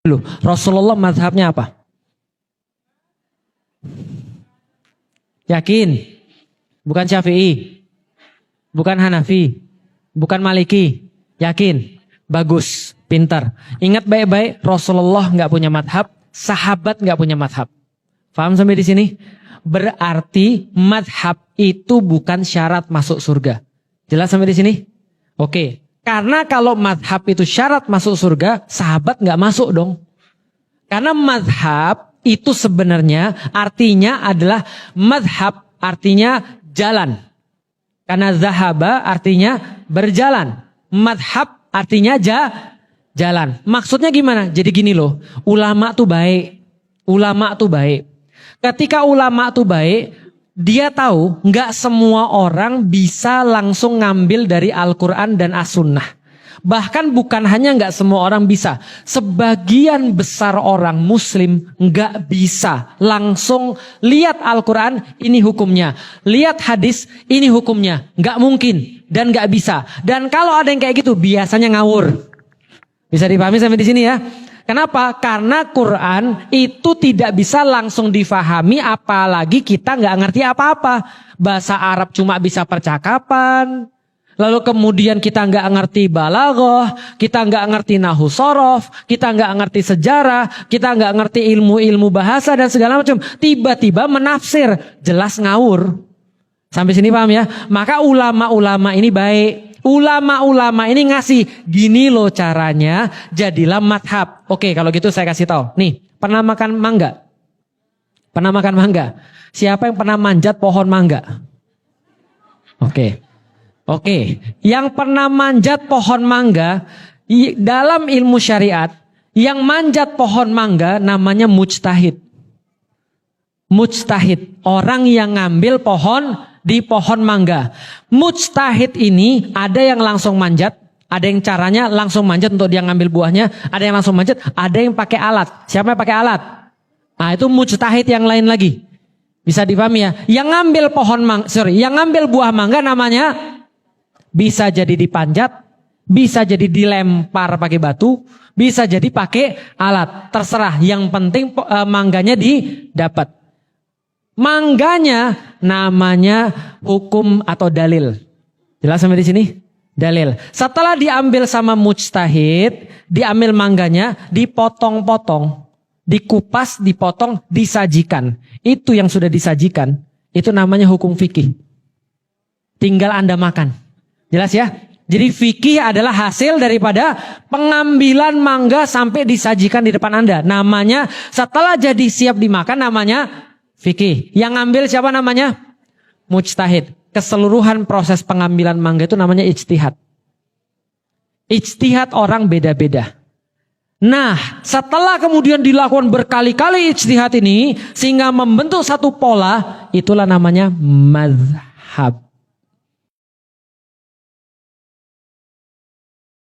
Loh, Rasulullah mazhabnya apa? Yakin? Bukan Syafi'i, bukan Hanafi, bukan Maliki. Yakin? Bagus, pintar. Ingat baik-baik, Rasulullah nggak punya madhab, sahabat nggak punya madhab. Paham sampai di sini? Berarti madhab itu bukan syarat masuk surga. Jelas sampai di sini? Oke. Karena kalau madhab itu syarat masuk surga, sahabat nggak masuk dong. Karena madhab itu sebenarnya artinya adalah madhab, artinya jalan. Karena zahaba artinya berjalan. Madhab artinya jalan. Maksudnya gimana? Jadi gini loh, ulama tuh baik. Ulama tuh baik. Ketika ulama tuh baik, dia tahu nggak semua orang bisa langsung ngambil dari Al-Quran dan As-Sunnah. Bahkan bukan hanya nggak semua orang bisa. Sebagian besar orang muslim nggak bisa langsung lihat Al-Quran, ini hukumnya. Lihat hadis, ini hukumnya. Nggak mungkin dan nggak bisa. Dan kalau ada yang kayak gitu, biasanya ngawur. Bisa dipahami sampai di sini ya? Kenapa? Karena Quran itu tidak bisa langsung difahami, apalagi kita nggak ngerti apa-apa. Bahasa Arab cuma bisa percakapan. Lalu kemudian kita nggak ngerti balaghah, kita nggak ngerti nahwu shorof, kita nggak ngerti sejarah, kita nggak ngerti ilmu-ilmu bahasa dan segala macam. Tiba-tiba menafsir, jelas ngawur. Sampai sini paham ya? Maka ulama-ulama ini baik. Ulama-ulama ini ngasih, gini loh caranya, jadilah madhab. Oke, kalau gitu saya kasih tahu. Nih, pernah makan mangga? Pernah makan mangga? Siapa yang pernah manjat pohon mangga? Oke. Yang pernah manjat pohon mangga, dalam ilmu syariat, yang manjat pohon mangga namanya mujtahid. Mujtahid, orang yang ngambil pohon di pohon mangga. Mujtahid ini ada yang langsung manjat, ada yang caranya langsung manjat untuk dia ngambil buahnya, ada yang langsung manjat, ada yang pakai alat. Siapa yang pakai alat? Nah, itu mujtahid yang lain lagi. Bisa dipahami ya? Yang ngambil yang ngambil buah mangga namanya bisa jadi dipanjat, bisa jadi dilempar pakai batu, bisa jadi pakai alat. Terserah, yang penting mangganya didapat. Mangganya namanya hukum atau dalil. Jelas sampai di sini? Dalil. Setelah diambil sama mujtahid, diambil mangganya, dipotong-potong, dikupas, dipotong, disajikan. Itu yang sudah disajikan, itu namanya hukum fikih. Tinggal Anda makan. Jelas ya? Jadi fikih adalah hasil daripada pengambilan mangga sampai disajikan di depan Anda. Namanya setelah jadi siap dimakan namanya fikih. Yang ngambil siapa namanya? Mujtahid. Keseluruhan proses pengambilan mangga itu namanya ijtihad. Ijtihad orang beda-beda. Nah, setelah kemudian dilakukan berkali-kali ijtihad ini, sehingga membentuk satu pola, itulah namanya mazhab.